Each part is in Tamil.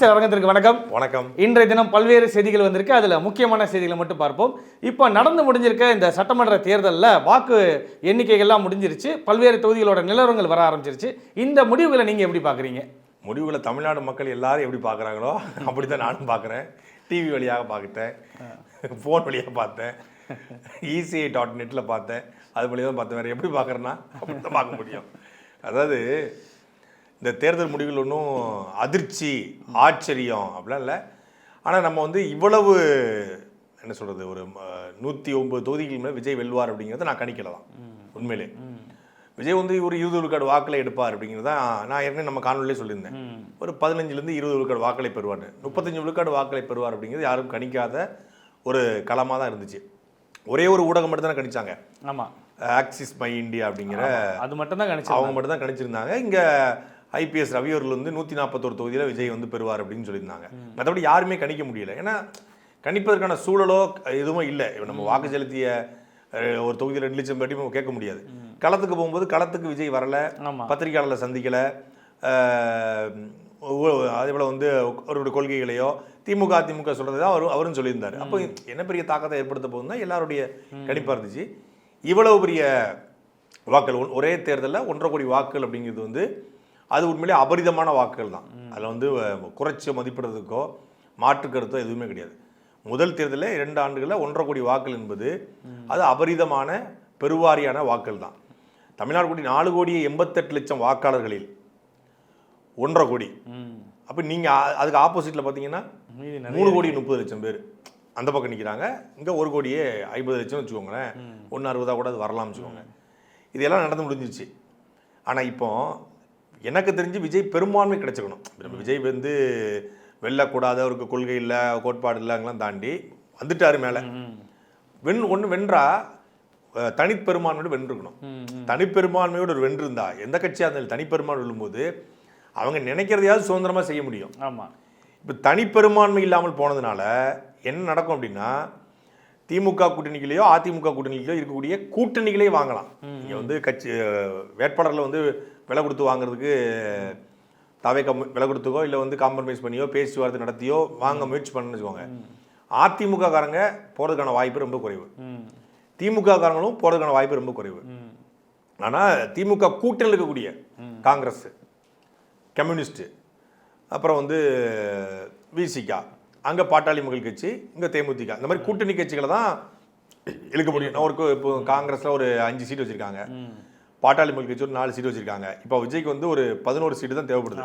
அரசியல் அரங்கத்திற்கு வணக்கம். வணக்கம். இன்றைய தினம் பல்வேறு செய்திகள் வந்திருக்கு. அதில் முக்கியமான செய்திகளை மட்டும் பார்ப்போம். இப்போ நடந்து முடிஞ்சிருக்க இந்த சட்டமன்ற தேர்தலில் வாக்கு எண்ணிக்கைகள்லாம் முடிஞ்சிருச்சு. பல்வேறு தொகுதிகளோட நிலவரங்கள் வர ஆரம்பிச்சிருச்சு. இந்த முடிவுகளை நீங்கள் எப்படி பார்க்குறீங்க? முடிவுகளை தமிழ்நாடு மக்கள் எல்லாரும் எப்படி பார்க்குறாங்களோ அப்படி தான் நானும் பார்க்குறேன். டிவி வழியாக பார்த்துட்டேன், ஃபோன் வழியாக பார்த்தேன், ECI.netல பார்த்தேன், அது வழியாக தான் பார்த்தேன். வேறு எப்படி பார்க்குறேன்னா அப்படி தான் பார்க்க முடியும். அதாவது இந்த தேர்தல் முடிவுகள் ஒன்றும் அதிர்ச்சி ஆச்சரியம் அப்படிலாம் இல்லை. ஆனால் நம்ம வந்து இவ்வளவு என்ன சொல்கிறது, ஒரு 109 தொகுதிகள் மேலே விஜய் வெல்வார் அப்படிங்கிறத நான் கணிக்கல தான். உண்மையிலே விஜய் வந்து ஒரு 20 விழுக்காடு வாக்களை எடுப்பார் அப்படிங்கிறது தான் நான் ஏற்கனவே நம்ம காணொலியிலே சொல்லியிருந்தேன். ஒரு 15லேருந்து 20 விழுக்காடு வாக்களை பெறுவார், 35 விழுக்காடு வாக்களை பெறுவார் அப்படிங்கிறது யாரும் கணிக்காத ஒரு களமாக தான் இருந்துச்சு. ஒரே ஒரு ஊடகம் மட்டும் தான் கணிச்சாங்க. ஆமாம், ஆக்சிஸ் மை இந்தியா அப்படிங்கிற அது மட்டும் தான் கணிச்சு, அவங்க மட்டும் தான் கணிச்சிருந்தாங்க. இங்கே IPS ரவி அவர்கள் வந்து 141 தொகுதியில் விஜய் வந்து பெறுவார் அப்படின்னு சொல்லியிருந்தாங்க. மற்றபடி யாருமே கணிக்க முடியல. ஏன்னா கணிப்பதற்கான சூழலோ எதுவும் இல்லை. நம்ம வாக்கு செலுத்திய ஒரு தொகுதியில் 2 லட்சம் பேட்டி நம்ம கேட்க முடியாது. களத்துக்கு போகும்போது களத்துக்கு விஜய் வரலை, பத்திரிகையாளர்களை சந்திக்கலை, அதே போல் வந்து அவருடைய கொள்கைகளையோ திமுக அதிமுக சொல்கிறது தான் அவரும் சொல்லியிருந்தார். அப்போ என்ன பெரிய தாக்கத்தை ஏற்படுத்த போகுதுன்னா எல்லாருடைய கணிப்பாக இருந்துச்சு. இவ்வளவு பெரிய வாக்குகள் ஒரே தேர்தலில் 1.5 கோடி வாக்குகள் அப்படிங்கிறது வந்து அது உண்மையிலே அபரிதமான வாக்குகள் தான். அதில் வந்து குறைச்சி மதிப்பிடுறதுக்கோ மாற்று கருத்தோ எதுவுமே கிடையாது. முதல் தேர்தலில் 2 ஆண்டுகளில் 1.5 கோடி வாக்குகள் என்பது அது அபரிதமான பெருவாரியான வாக்குகள் தான். தமிழ்நாடு கூடி 4,88,00,000 வாக்காளர்களில் 1.5 கோடி. அப்போ நீங்கள் அதுக்கு ஆப்போசிட்டில் பார்த்தீங்கன்னா 3,30,00,000 பேர் அந்த பக்கம் நிற்கிறாங்க. இங்கே 1,50,00,000 வச்சுக்கோங்களேன், 1,60 கூட அது வரலாம்னு வச்சுக்கோங்க. இதெல்லாம் நடந்து முடிஞ்சிருச்சு. ஆனால் இப்போ எனக்கு தெரிஞ்சு விஜய் பெரும்பான்மை கிடைச்சிக்கணும். நம்ம விஜய் வந்து வெல்லக்கூடாத ஒரு கொள்கை இல்லை, கோட்பாடு இல்லைங்களாம் தாண்டி வந்துட்டாரு மேலே. ஒன்று வென்றா தனிப்பெரும்பான்மையோடு வென்றுக்கணும். தனிப்பெரும்பான்மையோடு ஒரு வென்றிருந்தா எந்த கட்சியாக இருந்தாலும் தனிப்பெரும்பான்மை விழும்போது அவங்க நினைக்கிறதையாவது சுதந்திரமாக செய்ய முடியும். ஆமாம். இப்போ தனிப்பெரும்பான்மை இல்லாமல் போனதுனால என்ன நடக்கும் அப்படின்னா, திமுக கூட்டணிகளையோ அதிமுக கூட்டணிகளையோ இருக்கக்கூடிய கூட்டணிகளே வாங்கலாம். இங்கே வந்து கட்சி வேட்பாளர்களை வந்து விலை கொடுத்து வாங்குறதுக்கு விலை கொடுத்துக்கோ இல்லை வந்து காம்ப்ரமைஸ் பண்ணியோ பேச்சுவார்த்தை நடத்தியோ வாங்க முயற்சி பண்ணணும்னு வச்சுக்கோங்க. அதிமுக காரங்க போகிறதுக்கான வாய்ப்பு ரொம்ப குறைவு, திமுக காரங்களும் போகிறதுக்கான வாய்ப்பு ரொம்ப குறைவு. ஆனால் திமுக கூட்டணியில் இருக்கக்கூடிய காங்கிரஸ், கம்யூனிஸ்ட்டு, அப்புறம் வந்து விசிகா, அங்கே பாட்டாளி மக்கள் கட்சி, இங்கே தேமுதிக, இந்த மாதிரி கூட்டணி கட்சிகளை தான் இழுக்க முடியும். அவருக்கு இப்போ காங்கிரஸில் ஒரு 5 சீட் வச்சுருக்காங்க, பாட்டாளி மக்கள் கட்சி ஒரு 4 சீட் வச்சுருக்காங்க. இப்போ விஜய்க்கு வந்து ஒரு 11 சீட்டு தான் தேவைப்படுது.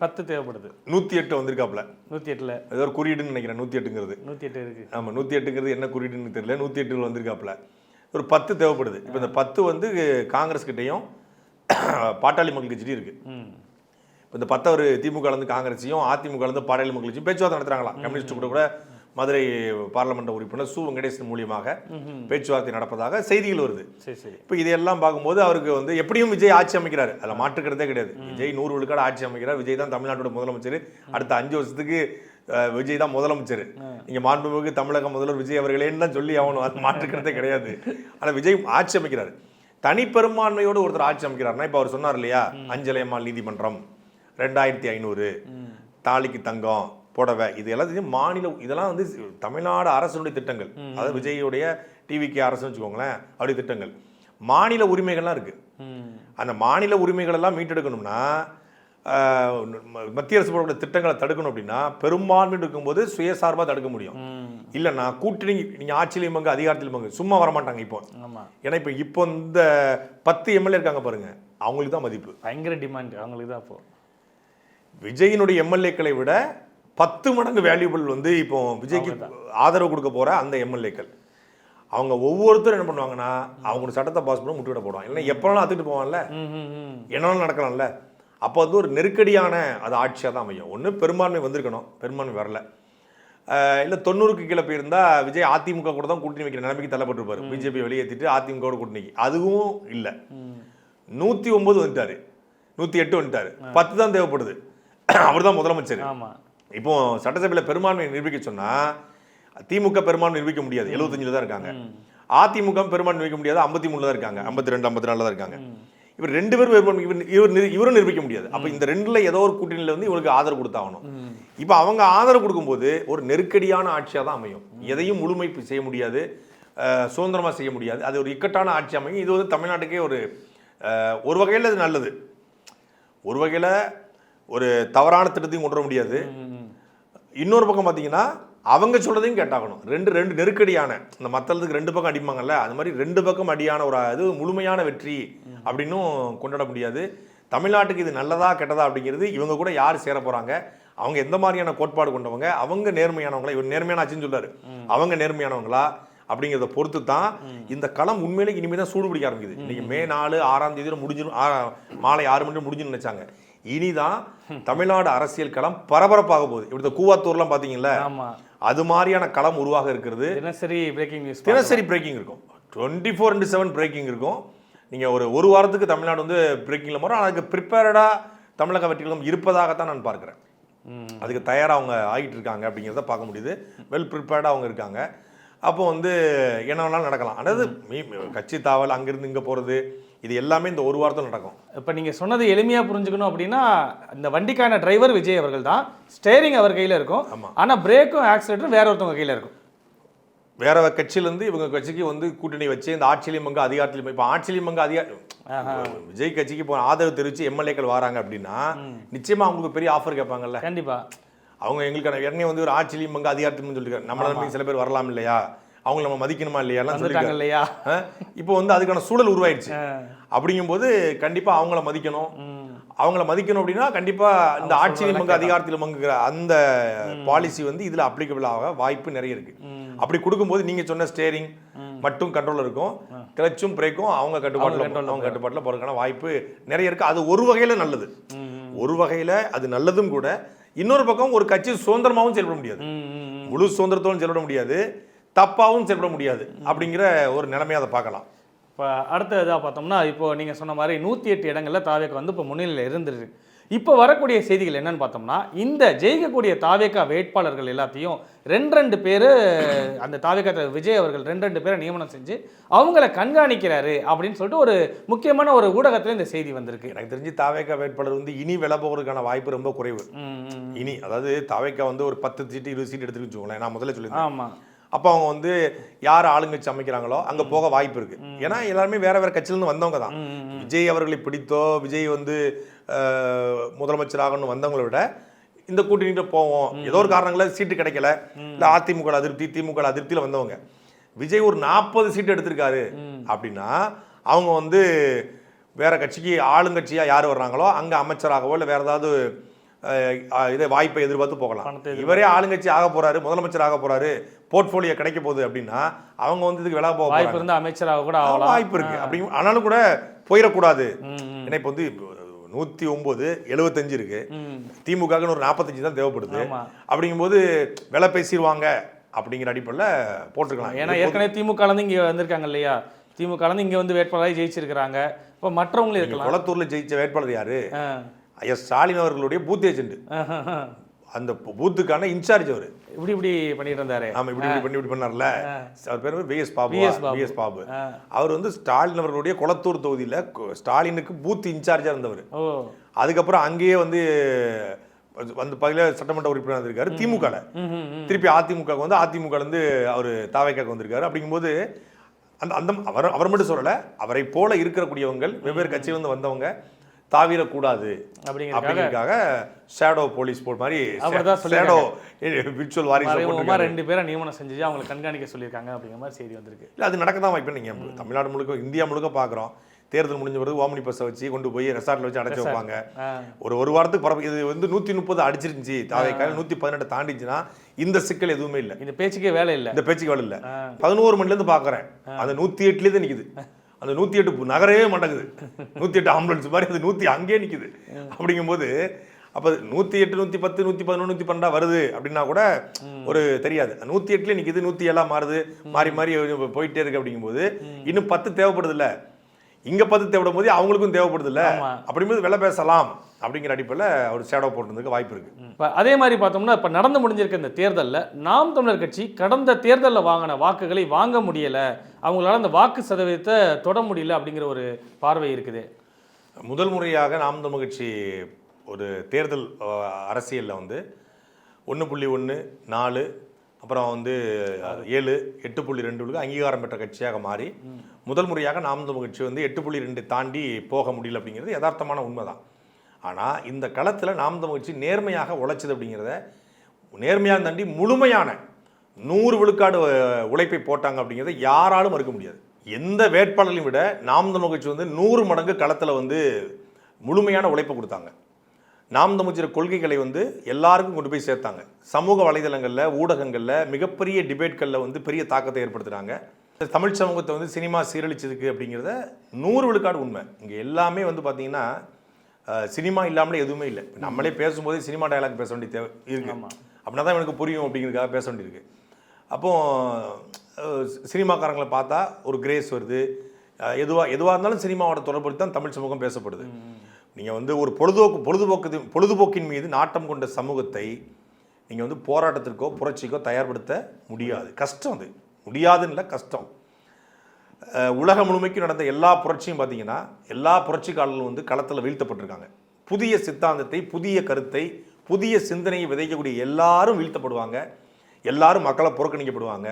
10 தேவைப்படுது. 108 வந்திருக்காப்புல. 108ல் ஏதோ ஒரு குறியீடுன்னு நினைக்கிறேன். 108ங்கிறது 108 இருக்குது. ஆமாம், 108ங்கிறது என்ன குறியீடுன்னு தெரியல. 108 வந்திருக்காப்புல. ஒரு 10 தேவைப்படுது. இப்போ இந்த 10 வந்து காங்கிரஸ் கிட்டையும் பாட்டாளி மக்கள் கட்சியும் இருக்குது. இப்போ இந்த 10 ஒரு திமுகலேருந்து காங்கிரஸையும் அதிமுகலேருந்து பாட்டாளி மக்கள் கட்சியும் பேச்சுவார்த்தை நடத்துகிறாங்களாம். கம்யூனிஸ்ட் கூட மதுரை பார்லமெண்ட் உறுப்பினர் சு வெங்கடேசன் மூலியமாக பேச்சுவார்த்தை நடப்பதாக செய்திகள் வருது. இப்போ இதையெல்லாம் பார்க்கும்போது அவருக்கு வந்து எப்படியும் விஜய் ஆட்சி அமைக்கிறார், அதில் மாற்றுக்கிறதே கிடையாது. விஜய் 100 விழுக்காடு ஆட்சி அமைக்கிறார். விஜய் தான் தமிழ்நாட்டோட முதலமைச்சர். அடுத்த 5 வருஷத்துக்கு விஜய் தான் முதலமைச்சர். நீங்கள் மாண்புமிகு தமிழக முதல்வர் விஜய் அவர்களேன்னு தான் சொல்லி ஆகணும், அது மாற்றுக்கிறதே கிடையாது. ஆனால் விஜய் ஆட்சி அமைக்கிறார். தனிப்பெரும்பான்மையோடு ஒருத்தர் ஆட்சி அமைக்கிறார்னா இப்போ அவர் சொன்னார் இல்லையா, அஞ்சலையம்மாள் நீதிமன்றம், 2500, தாலிக்கு தங்கம், புடவை, இது எல்லாத்தையும் இதெல்லாம் வந்து தமிழ்நாடு அரசுடைய திட்டங்கள். அதாவது விஜயுடைய டிவிக்கு அரசு வச்சுக்கோங்களேன், அப்படி திட்டங்கள். மாநில உரிமைகள்லாம் இருக்கு. அந்த மாநில உரிமைகள் எல்லாம் மீட்டெடுக்கணும்னா மத்திய அரசு போடக்கூடிய திட்டங்களை தடுக்கணும். அப்படின்னா பெரும்பான்மை இருக்கும்போது சுயசார்பாக தடுக்க முடியும். இல்லைன்னா கூட்டணி, நீங்கள் ஆட்சியிலையும் பங்கு அதிகாரத்திலும் பங்கு, சும்மா வரமாட்டாங்க. இப்போ ஏன்னா இப்போ இந்த 10 MLA இருக்காங்க பாருங்க, அவங்களுக்கு தான் மதிப்பு, பயங்கர டிமாண்ட் அவங்களுக்கு தான். இப்போ விஜயினுடைய MLAக்களை விட 10 மடங்கு வேல்யூபிள் வந்து இப்போ விஜய்க்கு ஆதரவு கொடுக்க போகிற அந்த MLAக்கள். அவங்க ஒவ்வொருத்தரும் என்ன பண்ணுவாங்கன்னா அவங்க சட்டத்தை பாஸ் பண்ண முட்டுவிட போடுவாங்க. இல்லை எப்போனாலும் அத்துக்கிட்டு போவாங்கல்ல, என்னன்னாலும் நடக்கலாம்ல. அப்போ வந்து ஒரு நெருக்கடியான அது ஆட்சியாக தான் அமையும். ஒன்று பெரும்பான்மை வந்திருக்கணும், பெரும்பான்மை வரல. இல்லை 90க்கு கீழே போயிருந்தால் விஜய் அதிமுக கூட தான் கூட்டணி வைக்கிற நிலைமைக்கு தள்ளப்பட்டிருப்பார். பிஜேபி வெளியேற்றிட்டு அதிமுக கூட்டணிக்கு, அதுவும் இல்லை. 109 வந்துட்டார், 108 வந்துட்டார், 10 தான் தேவைப்படுது. அவர் தான் முதலமைச்சர். இப்போ சட்டசபையில் பெரும்பான்மை நிரூபிக்க சொன்னால் திமுக பெரும்பான்மை நிரூபிக்க முடியாது, 75ல் தான் இருக்காங்க. அதிமுக பெரும்பான்மை நிரூபிக்க முடியாது, 53 தான் இருக்காங்க, 52 54 தான் இருக்காங்க. இவர் 2 பேரும் இவரும் நிரூபிக்க முடியாது. அப்ப இந்த 2ல ஏதோ ஒரு கூட்டணியில வந்து இவருக்கு ஆதரவு கொடுத்தாகணும். இப்ப அவங்க ஆதரவு கொடுக்கும்போது ஒரு நெருக்கடியான ஆட்சியா தான் அமையும். எதையும் முழுமை செய்ய முடியாது, சுதந்திரமா செய்ய முடியாது. அது ஒரு இக்கட்டான ஆட்சி அமையும். இது வந்து தமிழ்நாட்டுக்கே ஒரு வகையில் அது நல்லது, ஒரு வகையில் ஒரு தவறான திட்டத்தையும் கொண்டு வர முடியாது. இன்னொரு பக்கம் பார்த்தீங்கன்னா அவங்க சொல்றதையும் கேட்டாகணும். ரெண்டு நெருக்கடியான, இந்த மத்தளத்துக்கு 2 பக்கம் அடிப்பாங்கல்ல, அது மாதிரி 2 பக்கம் அடியான ஒரு இது முழுமையான வெற்றி அப்படின்னும் கொண்டாட முடியாது. தமிழ்நாட்டுக்கு இது நல்லதா கெட்டதா அப்படிங்கிறது இவங்க கூட யார் சேர போறாங்க, அவங்க எந்த மாதிரியான கோட்பாடு கொண்டவங்க, அவங்க நேர்மையானவங்களா, இவர் நேர்மையான ஆட்சின்னு சொல்றாரு, அவங்க நேர்மையானவங்களா அப்படிங்கிறத பொறுத்து தான் இந்த களம் உண்மையிலே இனிமேல் தான் சூடு பிடிக்க ஆரம்பிக்குது. இன்னைக்கு மே 4 6ஆம் தேதியோட முடிஞ்சிடும், மாலை 6 மணி முடிஞ்சுன்னு நினைச்சாங்க. இனிதான் தமிழ்நாடு அரசியல் களம் பரபரப்பாக போகுது. இப்படி கூவாத்தூர்லாம் பார்த்தீங்கல்ல, அது மாதிரியான களம் உருவாக இருக்கிறது. தினசரி பிரேக்கிங் நியூஸ், தினசரி பிரேக்கிங் இருக்கும், 24/7 பிரேக்கிங் இருக்கும். நீங்கள் ஒரு வாரத்துக்கு தமிழ்நாடு வந்து பிரேக்கிங்கில் மாறும். அதுக்கு ப்ரிப்பேர்டாக தமிழக வெற்றிகளும் இருப்பதாகத்தான் நான் பார்க்குறேன். அதுக்கு தயாராக அவங்க ஆகிட்டு இருக்காங்க அப்படிங்கிறத பார்க்க முடியுது. வெல் ப்ரிப்பேர்டாக அவங்க இருக்காங்க. அப்போ வந்து என்ன வேணாலும் நடக்கலாம். அதாவது கட்சி தாவல் அங்கேருந்து இங்கே போகிறது, இது எல்லாமே இந்த ஒரு வாரத்தில் நடக்கும். இப்போ நீங்கள் சொன்னது எளிமையாக புரிஞ்சுக்கணும் அப்படின்னா, இந்த வண்டிக்கான டிரைவர் விஜய் அவர்கள் தான், ஸ்டேரிங் அவர் கையில் இருக்கும். ஆனால் பிரேக்கும் ஆக்சிலேட்டரும் வேற ஒருத்தவங்க கையில் இருக்கும். வேற கட்சியிலேருந்து இவங்க கட்சிக்கு வந்து கூட்டணி வச்சு இந்த ஆட்சியிலையும் பங்கு அதிகாரத்திலையும், இப்போ ஆட்சியிலையும் பங்கு விஜய் கட்சிக்கு இப்போ ஆதரவு தெரிவித்து எம்எல்ஏக்கள் வராங்க அப்படின்னா நிச்சயமாக அவங்களுக்கு பெரிய ஆஃபர் கேட்பாங்கல்ல. கண்டிப்பாக அவங்க எங்களுக்கான ஏற்கனவே வந்து ஒரு ஆட்சியிலையும் பங்கு அதிகாரத்திலும் சொல்லியிருக்காரு, நம்மள நம்பி சில பேர் வரலாம் இல்லையா, அவங்களை நம்ம மதிக்கணுமா இல்லையாலாம் சொல்லிட்டாங்க இல்லையா. இப்போ வந்து அதுக்கான சூழல் உருவாயிடுச்சு. அப்படிங்கும்போது கண்டிப்பா அவங்கள மதிக்கணும். அவங்கள மதிக்கணும் அப்படின்னா கண்டிப்பா இந்த ஆட்சியிலும் பங்கு அதிகாரத்திலும் பங்குகிற அந்த பாலிசி வந்து இதுல அப்ளிகபிள் ஆக வாய்ப்பு நிறைய இருக்கு. அப்படி கொடுக்கும்போது நீங்க சொன்ன ஸ்டேரிங் மட்டும் கண்ட்ரோல் இருக்கும், கிளச்சும் பிரேக்கும் அவங்க கட்டுப்பாட்டில் போறதுக்கான வாய்ப்பு நிறைய இருக்கு. அது ஒரு வகையில நல்லது, ஒரு வகையில அது நல்லதும் கூட. இன்னொரு பக்கம் ஒரு கட்சி சுதந்திரமாகவும் செயல்பட முடியாது, முழு சுதந்திரத்தோடும் செயல்பட முடியாது, தப்பாகவும் செயல்பட முடியாது அப்படிங்கிற ஒரு நிலைமையை அதை பார்க்கலாம். இப்போ அடுத்த இதாக பார்த்தோம்னா, இப்போ நீங்கள் சொன்ன மாதிரி 108 இடங்களில் தாவேக்கா வந்து இப்போ முன்னிலையில் இருந்துருக்கு. இப்போ வரக்கூடிய செய்திகள் என்னன்னு பார்த்தோம்னா, இந்த ஜெயிக்கக்கூடிய தாவேக்கா வேட்பாளர்கள் எல்லாத்தையும் 2 பேர் அந்த தாவேக்கா விஜய் அவர்கள் 2 பேரை நியமனம் செஞ்சு அவங்கள கண்காணிக்கிறாரு அப்படின்னு சொல்லிட்டு ஒரு முக்கியமான ஒரு ஊடகத்தில் இந்த செய்தி வந்திருக்கு. எனக்கு தெரிஞ்சு தாவேக்கா வேட்பாளர் வந்து இனி விலை போகிறதுக்கான வாய்ப்பு ரொம்ப குறைவு. இனி அதாவது தாவேக்கா வந்து ஒரு 10 சீட்டு 20 சீட்டு எடுத்துக்கிட்டு வச்சுக்கோங்களேன், நான் முதல்ல சொல்லியிருந்தேன். ஆமாம், அப்போ அவங்க வந்து யார் ஆளுங்கட்சி அமைக்கிறாங்களோ அங்கே போக வாய்ப்பு இருக்கு. ஏன்னா எல்லாருமே வேற வேற கட்சியிலேருந்து வந்தவங்க தான். விஜய் அவர்களை பிடித்தோ விஜய் வந்து முதலமைச்சராகணும் வந்தவங்களை விட இந்த கூட்டணிட்டு போவோம், ஏதோ ஒரு காரணங்களால் சீட்டு கிடைக்கல, இல்லை அதிமுக அதிருப்தி திமுக அதிருப்தியில் வந்தவங்க. விஜய் ஒரு 40 சீட்டு எடுத்திருக்காரு அப்படின்னா அவங்க வந்து வேற கட்சிக்கு ஆளுங்கட்சியா யார் வர்றாங்களோ அங்கே அமைச்சராகவோ இல்லை வேற ஏதாவது இதை வாய்ப்பை எதிர்பார்த்து போகலாம். இவரே ஆளுங்கட்சி ஆக போறாரு, முதலமைச்சர் ஆக போறாரு, போர்ட்போலியோ கிடைக்க போகுது அப்படின்னா அவங்க வந்து இதுக்கு விலக போக வாய்ப்பு இருந்து அமைச்சராக கூட ஆகலாம், வாய்ப்பு இருக்கு. அப்படி ஆனாலும் கூட போயிடக்கூடாது. ஏன்னா இப்போ வந்து 109 75 இருக்கு, திமுகன்னு ஒரு 45 தான் தேவைப்படுது. அப்படிங்கும்போது விலை பேசிடுவாங்க அப்படிங்கிற அடிப்படையில் போட்டிருக்கலாம். ஏன்னா ஏற்கனவே திமுக இங்கே வந்திருக்காங்க இல்லையா, திமுக இங்கே வந்து வேட்பாளராக ஜெயிச்சிருக்கிறாங்க. இப்போ மற்றவங்களும் இருக்கலாம். குளத்தூர்ல ஜெயிச்ச வேட்பாளர் யாரு? ஐயா ஸ்டாலின் அவர்களுடைய பூத் ஏஜென்ட், அந்த பூத்துக்கான இன்சார்ஜ் அவர். இப்படி பண்ணிட்டு இருந்தாரு. ஆமா, இப்படி பண்ணார்ல, அவர் பேர் விஎஸ் பாபு. அவர் வந்து ஸ்டாலின் அவர்களுடைய குளத்தூர் தொகுதியில ஸ்டாலினுக்கு பூத் இன்சார்ஜா இருந்தவர். அதுக்கப்புறம் அங்கேயே வந்து பகுதியில் சட்டமன்ற உறுப்பினர் இருக்காரு திமுக. திருப்பி அதிமுக வந்து அதிமுக இருந்து அவர் தாவேக்காக்கு வந்திருக்காரு. அப்படிங்கும்போது அந்த அவர் மட்டும் சொல்லல, அவரை போல இருக்கக்கூடியவங்க வெவ்வேறு கட்சியிலிருந்து வந்தவங்க தாவிரக்கூடாது அப்படிங்கிறதுக்காக ஷேடோ போலீஸ் போல் மாதிரி ஷேடோ விர்ச்சுவல் வாரிசு 2 பேரை நியமனம் செஞ்சு அவங்களை கண்காணிக்க சொல்லியிருக்காங்க அப்படிங்கிற மாதிரி செய்தி வந்திருக்கு. இல்லை, அது நடக்க தான் வாய்ப்பு. நீங்கள் தமிழ்நாடு முழுக்க இந்தியா முழுக்க பார்க்குறோம், தேர்தல் முடிஞ்ச பிறகு ஓமினி பஸ்ஸை வச்சு கொண்டு போய் ரெசார்ட்டில் வச்சு அடைச்சி வைப்பாங்க. ஒரு வாரத்துக்கு பரப்பு. இது வந்து 130 அடிச்சிருந்துச்சு, தாவேக்கால 118 தாண்டிச்சுன்னா இந்த சிக்கல் எதுவுமே இல்லை, இந்த பேச்சுக்கே வேலை இல்லை, இந்த பேச்சுக்கு வேலை இல்லை. 11 மணிலேருந்து பார்க்குறேன், அந்த 108 தான் நிற்குது. அந்த 108 நகரவே மாட்டேங்குது, 108 ஆம்புலன்ஸ் மாதிரி அது 100 அங்கேயே நிற்குது. அப்படிங்கும்போது அப்போ 108 110 111 112 வருது அப்படின்னா கூட ஒரு தெரியாது. 108 நிற்குது, 107 மாறுது, மாறி மாறி போயிட்டே இருக்கு. அப்படிங்கும்போது இன்னும் 10 தேவைப்படுது இல்லை, இங்க 10 தேவைப்படும் போது அவங்களுக்கும் தேவைப்படுது இல்லை. அப்படிங்கும்போது விலை பேசலாம் அப்படிங்கிற அடிப்படையில் அவர் ஷேடோ போட்டுறதுக்கு வாய்ப்பு இருக்கு. இப்போ அதே மாதிரி பார்த்தோம்னா, இப்போ நடந்து முடிஞ்சிருக்க இந்த தேர்தலில் நாம் தமிழர் கட்சி கடந்த தேர்தலில் வாங்கின வாக்குகளை வாங்க முடியலை, அவங்களால அந்த வாக்கு சதவீதத்தை தொட முடியல அப்படிங்கிற ஒரு பார்வை இருக்குது. முதல் முறையாக நாம் தமிழ் கட்சி ஒரு தேர்தல் அரசியலில் வந்து 1.1 4 அப்புறம் வந்து 7 8.2க்கு அங்கீகாரம் பெற்ற கட்சியாக மாறி முதல் முறையாக நாம் தமிழ் கட்சி வந்து 8.2 தாண்டி போக முடியல அப்படிங்கிறது யதார்த்தமான உண்மை தான். ஆனால் இந்த களத்தில் நாம் தமிழ் கட்சி நேர்மையாக உழைச்சது அப்படிங்கிறத நேர்மையாக தாண்டி முழுமையான 100 விழுக்காடு உழைப்பை போட்டாங்க அப்படிங்கிறத யாராலும் மறுக்க முடியாது. எந்த வேட்பாளரையும் விட நாம் தமிழ் கட்சி வந்து 100 மடங்கு களத்தில் வந்து முழுமையான உழைப்பை கொடுத்தாங்க. நாம் தமிழ் கொள்கைகளை வந்து எல்லாருக்கும் கொண்டு போய் சேர்த்தாங்க. சமூக வலைதளங்களில் ஊடகங்களில் மிகப்பெரிய டிபேட்களில் வந்து பெரிய தாக்கத்தை ஏற்படுத்துகிறாங்க. தமிழ் சமூகத்தை வந்து சினிமா சீரழிச்சதுக்கு அப்படிங்கிறத 100 விழுக்காடு உண்மை. இங்கே எல்லாமே வந்து பார்த்திங்கன்னா சினிமா இல்லாமலே எதுவுமே இல்லை. நம்மளே பேசும்போதே சினிமா டயலாக் பேச வேண்டிய தேவை இருக்குது. அப்படின்னா தான் எனக்கு புரியும் அப்படிங்கிறதுக்காக பேச வேண்டியிருக்கு. அப்போது சினிமாக்காரங்களை பார்த்தா ஒரு கிரேஸ் வருது. எதுவாக இருந்தாலும் சினிமாவோட தொடர்புப்படுத்தி தான் தமிழ் சமூகம் பேசப்படுது. நீங்கள் வந்து ஒரு பொழுதுபோக்கின் மீது நாட்டம் கொண்ட சமூகத்தை நீங்கள் வந்து போராட்டத்திற்கோ புரட்சிக்கோ தயார்படுத்த முடியாது. கஷ்டம். அது முடியாதுன்னு இல்லை, கஷ்டம். உலகம் முழுமைக்கும் நடந்த எல்லா புரட்சியும் பார்த்தீங்கன்னா எல்லா புரட்சிக்காரர்களும் வந்து களத்தில் வீழ்த்தப்பட்டிருக்காங்க. புதிய சித்தாந்தத்தை, புதிய கருத்தை, புதிய சிந்தனையை விதைக்கக்கூடிய எல்லாரும் வீழ்த்தப்படுவாங்க. எல்லாரும் மக்களை புறக்கணிக்கப்படுவாங்க.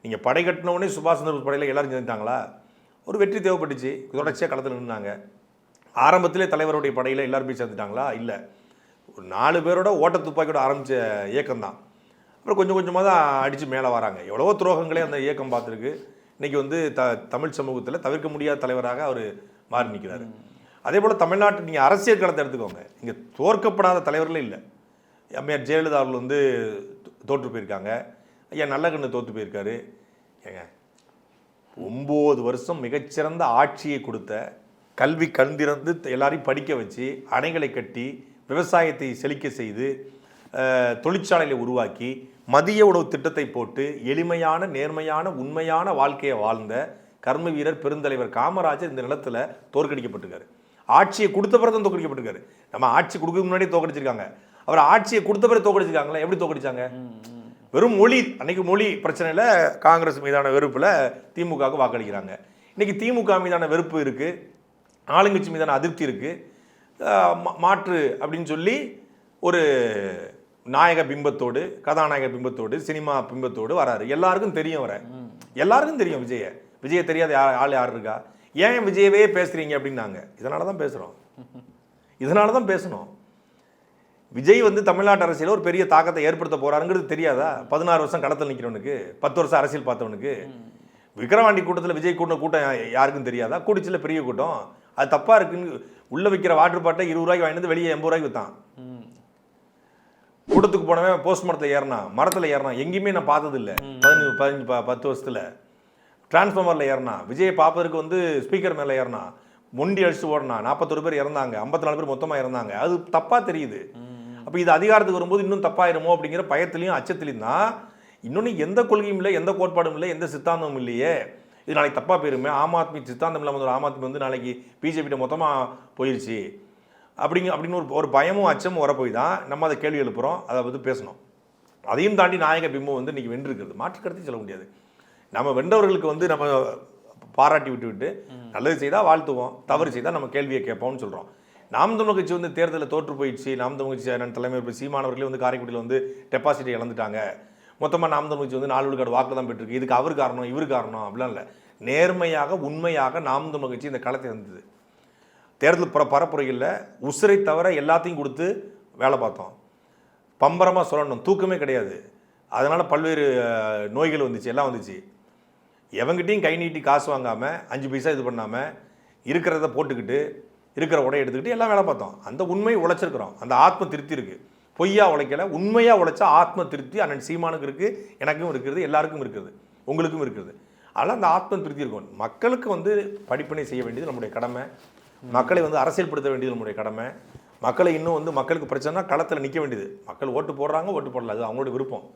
நீங்கள் படை கட்டினவுடனே சுபாஷ் சந்திர படையில் எல்லாரும் சேர்ந்துட்டாங்களா? ஒரு வெற்றி தேவைப்பட்டுச்சு, தொடர்ச்சியாக களத்தில் நின்றாங்க. ஆரம்பத்திலே தலைவருடைய படையில் எல்லாரும் போய் சேர்ந்துட்டாங்களா? இல்லை. ஒரு 4 பேரோட ஓட்ட துப்பாக்கியோட ஆரம்பித்த இயக்கம் தான். அப்புறம் கொஞ்சம் கொஞ்சமாக தான் அடித்து மேலே வராங்க. எவ்வளவோ துரோகங்களே அந்த இயக்கம் பார்த்துருக்கு. இன்றைக்கி வந்து தமிழ் சமூகத்தில் தவிர்க்க முடியாத தலைவராக அவர் மாறி நிற்கிறாரு. அதே போல் தமிழ்நாட்டு நீங்கள் அரசியல் களத்தை எடுத்துக்கோங்க. இங்கே தோற்கப்படாத தலைவர்களே இல்லை. அம்மையார் ஜெயலலிதா அவர்கள் வந்து தோற்று போயிருக்காங்க. ஐயா நல்லகண்ணு தோற்று போயிருக்காரு. ஏங்க 9 வருஷம் மிகச்சிறந்த ஆட்சியை கொடுத்த, கல்வி கண்திறந்து எல்லாரையும் படிக்க வச்சு, அணைகளை கட்டி, விவசாயத்தை செழிக்க செய்து, தொழிற்சாலைகளை உருவாக்கி, மதிய உணவு திட்டத்தை போட்டு, எளிமையான நேர்மையான உண்மையான வாழ்க்கையை வாழ்ந்த கர்ம வீரர் பெருந்தலைவர் காமராஜர் இந்த நிலத்தில் தோற்கடிக்கப்பட்டிருக்காரு. ஆட்சியை கொடுத்த பிறகு தான் தோற்கடிக்கப்பட்டிருக்காரு. நம்ம ஆட்சி கொடுக்க முன்னாடியே தோற்கடிச்சிருக்காங்க. அவர் ஆட்சியை கொடுத்த பிறகு தோற்கடிச்சிருக்காங்களா? எப்படி தோற்கடிச்சாங்க? வெறும் மொழி. அன்னைக்கு மொழி பிரச்சனையில் காங்கிரஸ் மீதான வெறுப்பில் திமுகவுக்கு வாக்களிக்கிறாங்க. இன்றைக்கி திமுக மீதான வெறுப்பு இருக்குது, ஆளுங்கட்சி மீதான அதிருப்தி இருக்குது. மாற்று அப்படின்னு சொல்லி ஒரு நாயக பிம்பத்தோடு, கதாநாயக பிம்பத்தோடு, சினிமா பிம்பத்தோடு வராரு. எல்லாருக்கும் தெரியும், எல்லாருக்கும் தெரியும் விஜயை தெரியாத ஆள் யார் இருக்கா? ஏன் விஜயவே பேசுகிறீங்க அப்படின்னாங்க. இதனால தான் பேசணும். விஜய் வந்து தமிழ்நாட்டு அரசியலில் ஒரு பெரிய தாக்கத்தை ஏற்படுத்த போகிறாருங்கிறது தெரியாதா? 16 வருஷம் களத்தில் நிற்கிறவனுக்கு, 10 வருஷம் அரசியல் பார்த்தவனுக்கு. விக்கிரவாண்டி கூட்டத்தில் விஜய் கூட்டம் யாருக்கும் தெரியாதா? கூடிச்சில் பெரிய கூட்டம். அது தப்பாக இருக்குன்னு உள்ளே விற்கிற வாட்டர் பாட்டை 20 ரூபாய்க்கு வாங்கிட்டு வெளியே 80 ரூபாய்க்கு விற்றான். கூட்டத்துக்கு போனவன் போஸ்ட் மரத்தில் ஏறினா எங்கேயுமே நான் பார்த்ததில்லை. 10 வருஷத்தில் டிரான்ஸ்ஃபார்மரில் ஏறினா, விஜயை பார்ப்பதற்கு வந்து ஸ்பீக்கர் மேலே ஏறினா, முண்டி அடிச்சு ஓடினா, 41 பேர் இறந்தாங்க, 54 பேர் மொத்தமாக இறந்தாங்க. அது தப்பாக தெரியுது. அப்போ இது அதிகாரத்துக்கு வரும்போது இன்னும் தப்பாயிருமோ அப்படிங்கிற பயத்திலையும் அச்சத்திலையும் தான். இன்னொன்று எந்த கொள்கையும் இல்லை, எந்த கோட்பாடும் இல்லை, எந்த சித்தாந்தமும் இல்லையே, இது நாளைக்கு தப்பாக போயிருமே, ஆம் ஆத்மி சித்தாந்தம் இல்லாமல் ஒரு ஆம் ஆத்மி வந்து நாளைக்கு பிஜேபிகிட்ட மொத்தமாக போயிடுச்சு அப்படின்னு ஒரு பயமும் அச்சமும் வரப்போய் தான் நம்ம அதை கேள்வி எழுப்புகிறோம், அதை வந்து பேசணும். அதையும் தாண்டி நாயக பிம்பம் வந்து இன்றைக்கி வென்றிருக்கிறது, மாற்றுக்கருத்தையும் சொல்ல முடியாது. நம்ம வென்றவர்களுக்கு வந்து நம்ம பாராட்டி விட்டு நல்லது செய்தால் வாழ்த்துவோம், தவறு செய்தால் நம்ம கேள்வியை கேட்போம்னு சொல்கிறோம். நாம் தமிழ் கட்சி வந்து தேர்தலில் தோற்று போயிடுச்சு, நாம் தமிழ் கட்சி தலைமை சீமானவர்களே வந்து காரைக்குடியில் வந்து டெபாசிட்டை இழந்துட்டாங்க, மொத்தமாக நாம் தமிழ் கட்சி வந்து 4 விழுக்காடு வாக்கு தான் பெற்றிருக்கு, இதுக்கு அவர் காரணம் இவர் காரணம் அப்படிலாம் இல்லை. நேர்மையாக உண்மையாக நாம் தமிழ் கட்சி இந்த களத்தை இருந்தது. தேர்தல் பரப்புரைகளில் உசுரை தவிர எல்லாத்தையும் கொடுத்து வேலை பார்த்தோம். பம்பரமாக சொல்லணும், தூக்கமே கிடையாது. அதனால் பல்வேறு நோய்கள் வந்துச்சு, எல்லாம் வந்துச்சு. எவங்கிட்டையும் கை நீட்டி காசு வாங்காமல் 5 பைசா இது பண்ணாமல் இருக்கிறத போட்டுக்கிட்டு இருக்கிற உடையை எடுத்துக்கிட்டு எல்லாம் வேலை பார்த்தோம். அந்த உண்மை உழைச்சிருக்கிறோம், அந்த ஆத்ம திருப்தி இருக்குது. பொய்யா உழைக்கலை, உண்மையாக உழைச்சா ஆத்ம திருப்தி அண்ணன் சீமானுக்கு இருக்குது, எனக்கும் இருக்கிறது, எல்லாருக்கும் இருக்குது, உங்களுக்கும் இருக்குது. அதனால் அந்த ஆத்ம திருப்தி இருக்கும். மக்களுக்கு வந்து படிப்பினை செய்ய வேண்டியது நம்முடைய கடமை, மக்களை வந்து அரசியல்படுத்த வேண்டியது நம்முடைய கடமை. மக்களை இன்னும் வந்து மக்களுக்கு பிரச்சனைனா களத்தில் நிற்க வேண்டியது. மக்கள் ஓட்டு போடுறாங்க, ஓட்டு போடல, அது அவங்களோட விருப்பம்.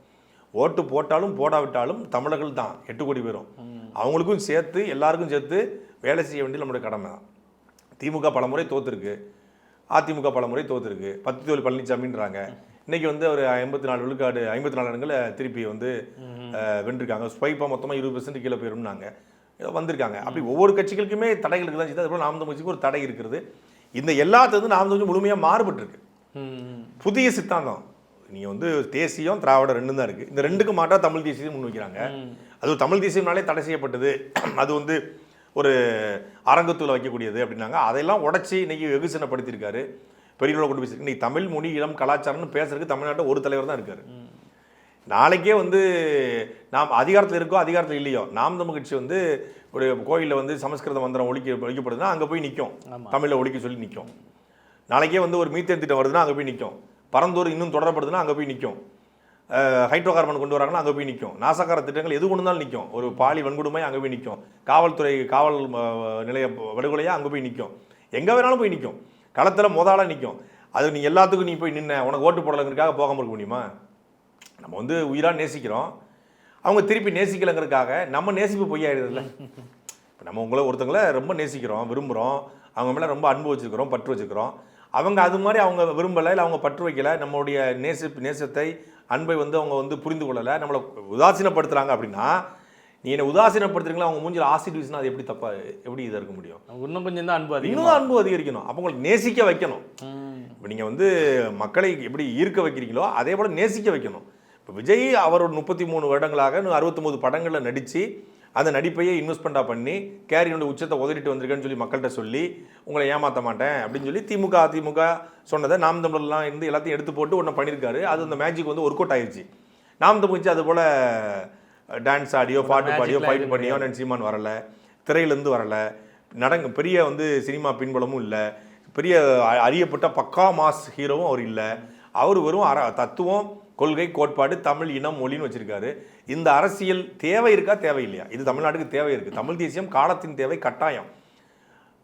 ஓட்டு போட்டாலும் போடாவிட்டாலும் தமிழர்கள் தான் 8 கோடி பேரும், அவங்களுக்கும் சேர்த்து எல்லாருக்கும் சேர்த்து வேலை செய்ய வேண்டியது நம்முடைய கடமை தான். திமுக பலமுறை தோற்றுருக்கு, அதிமுக பலமுறை தோற்றுருக்கு. 10 தொழில் பழனிசாமின்றாங்க. இன்றைக்கி வந்து ஒரு 54 விழுக்காடு 54 இடங்களை திருப்பி வந்து வென்றிருக்காங்க. ஸ்வைப்பாக மொத்தமாக 20% கீழே போயிரும்னாங்க, வந்திருக்காங்க. அப்படி ஒவ்வொரு கட்சிகளுக்குமே தடைகள் இருக்குது தான் செய்யுது. அதுபோல் நாம் தமிழ் கட்சிக்கு ஒரு தடை இருக்கிறது. இந்த எல்லாத்துலேருந்து நாம் கொஞ்சம் முழுமையாக மாறுபட்டுருக்கு. ம். புதிய சித்தாந்தம் நீங்கள் வந்து தேசியம் திராவிடம் ரெண்டும் தான் இருக்குது. இந்த ரெண்டுக்கு மாற்றா தமிழ் தேசியம் முன் வைக்கிறாங்க. அது தமிழ் தேசியம்னாலே தடை செய்யப்பட்டது, அது வந்து ஒரு அரங்கத்தில் வைக்கக்கூடியது அப்படின்னாங்க. அதையெல்லாம் உடச்சி இன்னைக்கு வெகுசனப்படுத்தியிருக்காரு, பெரியவங்களை கொண்டு போய். இன்னைக்கு தமிழ் மொழி இளம் கலாச்சாரம்னு பேசுறதுக்கு தமிழ்நாட்டில் ஒரு தலைவர் தான் இருக்காரு. நாளைக்கே வந்து நாம் அதிகாரத்தில் இருக்கோ அதிகாரத்தில் இல்லையோ, நாம் தமிழ் கட்சி வந்து ஒரு கோயிலில் வந்து சமஸ்கிருத மந்திரம் ஒழிக்கப்படுதுன்னா அங்கே போய் நிற்கும், தமிழில் ஒழிக்க சொல்லி நிற்கும். நாளைக்கே வந்து ஒரு மீத்தேன் திட்டம் வருதுன்னா அங்கே போய் நிற்கும். பரந்தூர் இன்னும் தொடரப்படுதுன்னா அங்கே போய் நிற்கும். ஹைட்ரோ கார்பன் கொண்டு வராங்கன்னா அங்கே போய் நிற்கும். நாசகார திட்டங்கள் எது கொண்டு இருந்தாலும் நிற்கும். ஒரு பாலி வன்கொடுமை அங்கே போய் நிற்கும். காவல்துறை காவல் நிலைய படுகொலையாக அங்கே போய் நிற்கும். எங்கே வேணாலும் போய் நிற்கும். களத்தில் முதலாக நிற்கும். அது நீ எல்லாத்துக்கும் நீ போய் நின்ன உனக்கு ஓட்டு போடலைங்கிறதுக்காக போகாமல் இருக்க முடியுமா? நம்ம வந்து உயிராக நேசிக்கிறோம், அவங்க திருப்பி நேசிக்கலைங்கிறதுக்காக நம்ம நேசிப்பு பொய்யாயிடுதுல்ல. இப்போ நம்ம உங்களை ஒருத்தங்களை ரொம்ப நேசிக்கிறோம், விரும்புகிறோம், அவங்க மேலே ரொம்ப அன்பு வச்சுருக்கிறோம், பற்று வச்சுக்கிறோம். அவங்க அது மாதிரி அவங்க விரும்பலை, இல்லை அவங்க பற்று வைக்கலை, நம்மளுடைய நேசத்தை அன்பை வந்து அவங்க வந்து புரிந்து கொள்ளலை, நம்மளை உதாசீனப்படுத்துகிறாங்க அப்படின்னா, நீ என்னை உதாசீனப்படுத்துறீங்களா, அவங்க மூஞ்சில் ஆசிட் வீசினா அது எப்படி தப்பா, எப்படி இதாக இருக்க முடியும்? இன்னும் கொஞ்சம் தான் அன்பு அதிகம், இன்னும் அன்பு அதிகரிக்கணும். அப்போ உங்களுக்கு நேசிக்க வைக்கணும். இப்போ நீங்கள் வந்து மக்களை எப்படி ஈர்க்க வைக்கிறீங்களோ அதே போல் நேசிக்க வைக்கணும். இப்போ விஜய் அவர் ஒரு 33 வருடங்களாக 69 படங்களில் நடித்து அந்த நடிப்பையே இன்வெஸ்ட்மெண்ட்டாக பண்ணி கேரியனுடைய உச்சத்தை உதறிட்டு வந்திருக்கேன்னு சொல்லி மக்கள்கிட்ட சொல்லி உங்களை ஏமாற்ற மாட்டேன் அப்படின்னு சொல்லி திமுக அதிமுக சொன்னதை நாம் தமிழர்லாம் இருந்து எல்லாத்தையும் எடுத்து போட்டு ஒன்று பண்ணியிருக்காரு. அது அந்த மேஜிக் வந்து ஒர்க் அவுட் ஆயிடுச்சு. நாம் தமிழ்ச்சி அது போல் டான்ஸ் ஆடியோ பாட்டு பாடியோ ஃபைட் பண்ணியோ சீமான் வரலை, திரையிலேருந்து வரலை, பெரிய வந்து சினிமா பின்புலமும் இல்லை, பெரிய அறியப்பட்ட பக்கா மாஸ் ஹீரோவும் அவர் இல்லை. அவர் வெறும் தத்துவம், கொள்கை, கோட்பாடு, தமிழ் இனம், மொழின்னு வச்சிருக்காரு. இந்த அரசியல் தேவை இருக்கா தேவையில்லையா? இது தமிழ்நாட்டுக்கு தேவை இருக்குது. தமிழ் தேசியம் காலத்தின் தேவை, கட்டாயம்.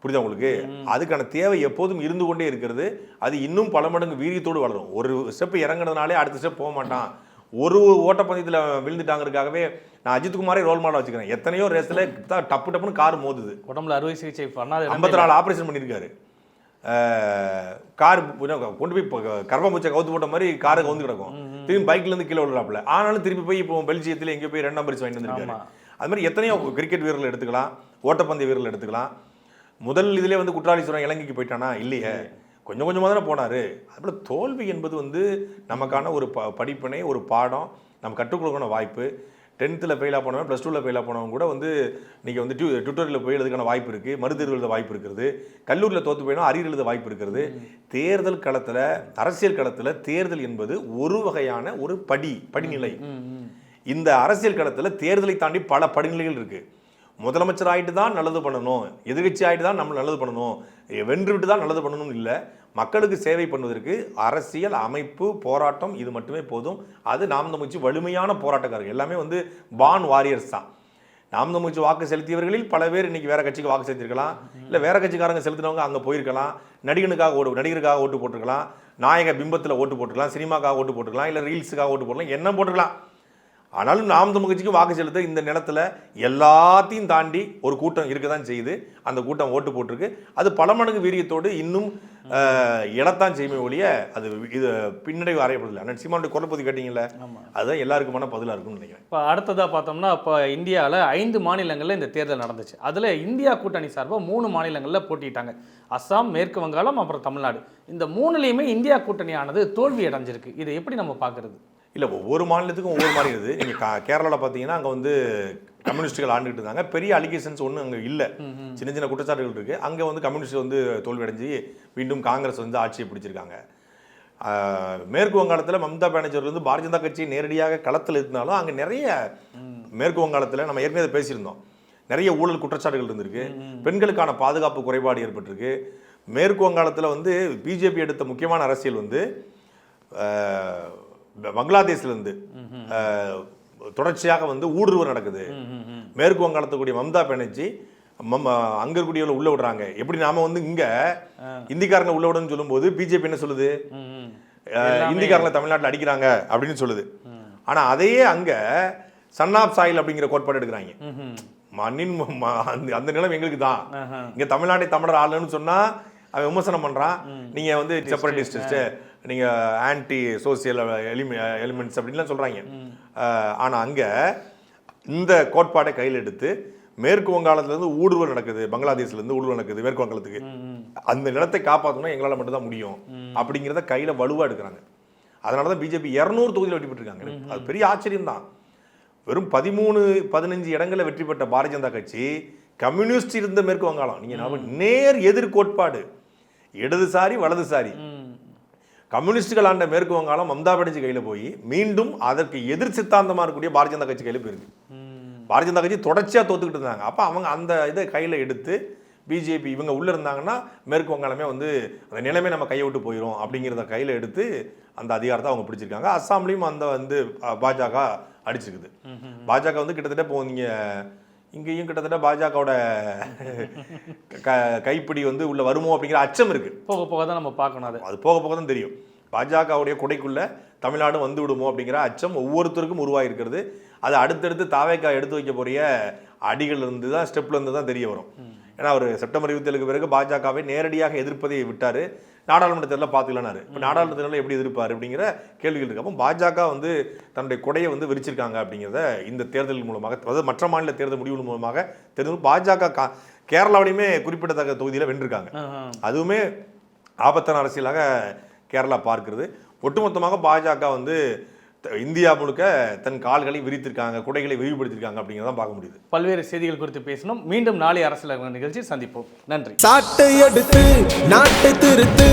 புரியுதா உங்களுக்கு? அதுக்கான தேவை எப்போதும் இருந்து கொண்டே இருக்கிறது. அது இன்னும் பல மடங்கு வீரியத்தோடு வளரும். ஒரு ஸ்டெப் இறங்குறதுனாலே அடுத்த ஸ்டெப் போக மாட்டான். ஒரு ஓட்டப்பந்தயத்தில் விழுந்துட்டாங்கிறதுக்காகவே நான் அஜித்குமாரே ரோல் மாடல் வச்சுக்கிறேன். எத்தனையோ ரேஸில் டப்பு டப்புன்னு கார் மோதுது. உடம்புல அறுவை சிகிச்சை பண்ணாது, 54 ஆப்ரேஷன் பண்ணியிருக்காரு. கார் கொண்டு போய் கர்ப்பம்பூச்சை கவுத்து போட்ட மாதிரி காரை கவுந்து கிடக்கும். திரும்பி பைக்லேருந்து கீழே விழுறாப்புல. ஆனாலும் திருப்பி போய் இப்போ பெல்ஜியத்தில் எங்கே போய் 2ஆம் பரிசு வாங்கிட்டு வந்திருக்காரு. அது மாதிரி எத்தனையோ கிரிக்கெட் வீரர்கள் எடுத்துக்கலாம், ஓட்டப்பந்தய வீரர்கள் எடுத்துக்கலாம். முதல் இதிலே வந்து குற்றாலீஸ்வரன் இலங்கைக்கு போயிட்டானா? இல்லையே, கொஞ்சம் கொஞ்சமாக தானே போனார். அதுபோல் தோல்வி என்பது வந்து நமக்கான ஒரு படிப்பினை, ஒரு பாடம், நம்ம கற்றுக்கொடுக்கணும் வாய்ப்பு. 10th ஃபெயிலாக போனவன், +2 ஃபெயிலாக போனவங்க கூட வந்து நீங்கள் வந்து ட்விட்டரில் போய் எழுதுக்கான வாய்ப்பு இருக்குது, மறுதேர்வு எழுத வாய்ப்பு இருக்கிறது, கல்லூரியில் தோற்று போயினா அரியர் எழுத வாய்ப்பு இருக்கிறது. தேர்தல் களத்தில், அரசியல் களத்தில் தேர்தல் என்பது ஒரு வகையான ஒரு படிநிலை. இந்த அரசியல் களத்தில் தேர்தலை தாண்டி பல படிநிலைகள் இருக்குது. முதலமைச்சர் ஆகிட்டு தான் நல்லது பண்ணணும், எதிர்கட்சி ஆகிட்டு தான் நம்ம நல்லது பண்ணணும், வென்று விட்டு தான் நல்லது பண்ணணும்னு இல்லை. மக்களுக்கு சேவை பண்ணுவதற்கு அரசியல் அமைப்பு, போராட்டம், இது மட்டுமே போதும். அது நாம் தமிழ்ச்சி வலிமையான போராட்டக்காரர்கள் எல்லாமே வந்து பான் வாரியர்ஸ் தான். நாம் தமிழ்ச்சி வாக்கு செலுத்தியவர்களில் பல பேர் இன்னைக்கு வேற கட்சிக்கு வாக்கு செலுத்திருக்கலாம், இல்லை வேற கட்சிக்காரங்க செலுத்தினவங்க அங்கே போயிருக்கலாம், நடிகருக்காக ஓட்டு போட்டிருக்கலாம், நாயக பிம்பத்தில் ஓட்டு போட்டுருக்கலாம், சினிமாக்காக ஓட்டு போட்டுருக்கலாம், இல்லை ரீல்ஸுக்காக ஓட்டு போட்டுக்கலாம், என்ன போட்டுருக்கலாம். ஆனாலும் நாம் தமிழ் கட்சிக்கு வாக்கு செலுத்த இந்த நிலத்தில் எல்லாத்தையும் தாண்டி ஒரு கூட்டம் இருக்க தான் செய்யுது. அந்த கூட்டம் ஓட்டு போட்டிருக்கு. அது பல மடங்கு வீரியத்தோடு இன்னும் இழத்தான் செய்யுமே ஒழிய அது இது பின்னடைவு அறையப்படலை. ஆனால் சீமானுடைய குரல் பற்றி கேட்டீங்கல்ல, அதுதான் எல்லாருக்குமான பதிலாக இருக்கும்னு நினைக்கிறேன். இப்போ அடுத்ததாக பார்த்தோம்னா, இப்போ இந்தியாவில் 5 மாநிலங்களில் இந்த தேர்தல் நடந்துச்சு. அதில் இந்தியா கூட்டணி சார்பாக 3 மாநிலங்களில் போட்டிட்டாங்க. அஸ்ஸாம், மேற்கு வங்காளம், அப்புறம் தமிழ்நாடு. இந்த 3லையுமே இந்தியா கூட்டணியானது தோல்வி அடைஞ்சிருக்கு. இதை எப்படி நம்ம பார்க்குறது? இல்லை, ஒவ்வொரு மாநிலத்துக்கும் ஒவ்வொரு மாதிரி இருக்குது. நீங்கள் கேரளாவில் பார்த்தீங்கன்னா அங்கே வந்து கம்யூனிஸ்ட்டுகள் ஆண்டுகிட்டு இருந்தாங்க. பெரிய அலிகேஷன்ஸ் ஒன்றும் அங்கே இல்லை, சின்ன சின்ன குற்றச்சாட்டுகள் இருக்குது. அங்கே வந்து கம்யூனிஸ்ட் வந்து தோல்வி அடைஞ்சு மீண்டும் காங்கிரஸ் வந்து ஆட்சியை பிடிச்சிருக்காங்க. மேற்கு வங்காளத்தில் மம்தா பானர்ஜி வந்து பாரதிய ஜனதா கட்சி நேரடியாக களத்தில் இருந்தாலும் அங்கே நிறைய மேற்கு வங்காளத்தில் நம்ம ஏற்கனவே பேசியிருந்தோம், நிறைய ஊழல் குற்றச்சாட்டுகள் இருந்திருக்கு, பெண்களுக்கான பாதுகாப்பு குறைபாடு ஏற்பட்டிருக்கு. மேற்கு வங்காளத்தில் வந்து பிஜேபி எடுத்த முக்கியமான அரசியல் வந்து பங்களாதேஷ்லேருந்து தொடர்ச்சியாக வந்து ஊடுருவல் நடக்குது. மேற்கு வங்காளத்துக்கூடிய மம்தா பானர்ஜி அங்க இருக்கக்கூடியவங்களை உள்ள விடுறாங்க. எப்படி நாம வந்து இங்க இந்திக்காரங்க உள்ள விடணும்னு சொல்லும்போது பிஜேபி என்ன சொல்லுது, இந்திக்காரங்களை தமிழ்நாட்டில் அடிக்கிறாங்க அப்படின்னு சொல்லுது. ஆனா அதையே அங்க சன் ஆஃப் சாயில் அப்படிங்கிற கோட்பாடு எடுக்கிறாங்க. மண்ணின் அந்த நிலம் எங்களுக்கு தான், இங்க தமிழ்நாட்டை தமிழர் ஆளுன்னு சொன்னா அவன் விமர்சனம் பண்றான். நீங்க வந்து செப்பரேட்டிஸ்ட், நீங்க ஆன்டி சோசியல் எலிமெண்ட்ஸ் அப்படின்லாம் சொல்றாங்க. ஆனா அங்க இந்த கோட்பாடை கையில் எடுத்து மேற்கு வங்காளத்துலேருந்து ஊடுருவல் நடக்குது, பங்களாதேஷ்லேருந்து ஊடுருவல் நடக்குது மேற்கு வங்காளத்துக்கு, அந்த நிலத்தை காப்பாற்றணும் எங்களால் மட்டும்தான் முடியும் அப்படிங்கிறத கையில் வலுவாக எடுக்கிறாங்க. அதனால தான் பிஜேபி 200 தொகுதியில் வெற்றி பெற்றிருக்காங்க. அது பெரிய ஆச்சரியம் தான். வெறும் 13-15 இடங்களில் வெற்றி பெற்ற பாரதிய ஜனதா கட்சி கம்யூனிஸ்ட் இருந்த மேற்கு வங்காளம், நீங்கள் நேர் எதிர் கோட்பாடு, இடதுசாரி வலதுசாரி, கம்யூனிஸ்டுகள் ஆண்ட மேற்கு வங்காளம் மம்தா பானர்ஜி கையில் போய் மீண்டும் அதற்கு எதிர் சித்தாந்தமாக இருக்கக்கூடிய பாரதிய ஜனதா கட்சி கையில் போயிருக்கு. பாரதிய ஜனதா கட்சி தொடர்ச்சியாக தோத்துக்கிட்டு இருந்தாங்க. அப்போ அவங்க அந்த இதை கையில் எடுத்து பிஜேபி இவங்க உள்ளே இருந்தாங்கன்னா மேற்கு வங்காளமே வந்து அந்த நிலைமை நம்ம கையை விட்டு போயிடும் அப்படிங்கிறத கையில் எடுத்து அந்த அதிகாரத்தை அவங்க பிடிச்சிருக்காங்க. அஸ்ஸாம்லேயும் அந்த வந்து பாஜக அடிச்சிருக்குது. பாஜக வந்து கிட்டத்தட்ட இப்போ நீங்கள் இங்கேயும் கிட்டத்தட்ட பாஜகவோட கைப்பிடி வந்து உள்ள வருமோ அப்படிங்கிற அச்சம் இருக்குது. போக போக தான் நம்ம பார்க்கணும். அது போக போக தான் தெரியும். பாஜகவுடைய கொடைக்குள்ள தமிழ்நாடு வந்து விடுமோ அப்படிங்கிற அச்சம் ஒவ்வொருத்தருக்கும் உருவாகிருக்கிறது. அது அடுத்தடுத்து தாவேக்கா எடுத்து வைக்க போறிய அடிகள் இருந்து தான் ஸ்டெப்ல இருந்து தான் தெரிய வரும். ஏன்னா அவர் செப்டம்பர் 27க்கு பிறகு பாஜகவை நேரடியாக எதிர்ப்பதை விட்டார். நாடாளுமன்ற தேர்தலில் பார்த்துக்கலானாரு. இப்போ நாடாளுமன்ற தேர்தலில் எப்படி எதிர்ப்பார் அப்படிங்கிற கேள்விகள் இருக்கு. அப்போ பாஜக வந்து தன்னுடைய கொடையை வந்து விரிச்சிருக்காங்க அப்படிங்கிறத இந்த தேர்தல் மூலமாக, அதாவது மற்ற மாநில தேர்தல் முடிவுகள் மூலமாக தெரிஞ்சு பாஜக கேரளாவிலையுமே குறிப்பிடத்தக்க தொகுதியில் வென்றிருக்காங்க. அதுவுமே ஆபத்தான அரசியலாக கேரளா பார்க்கிறது. ஒட்டுமொத்தமாக பாஜக வந்து இந்தியா முழுக்க தன் கால்களை விரித்திருக்காங்க, குடைகளை விரிவுபடுத்திருக்காங்க அப்படிங்கிறத பார்க்க முடியுது. பல்வேறு செய்திகள் குறித்து பேசணும். மீண்டும் நாளை அரசியல் நிகழ்ச்சி சந்திப்போம். நன்றி. சாட்டை எடுத்து நாட்டை திருத்து.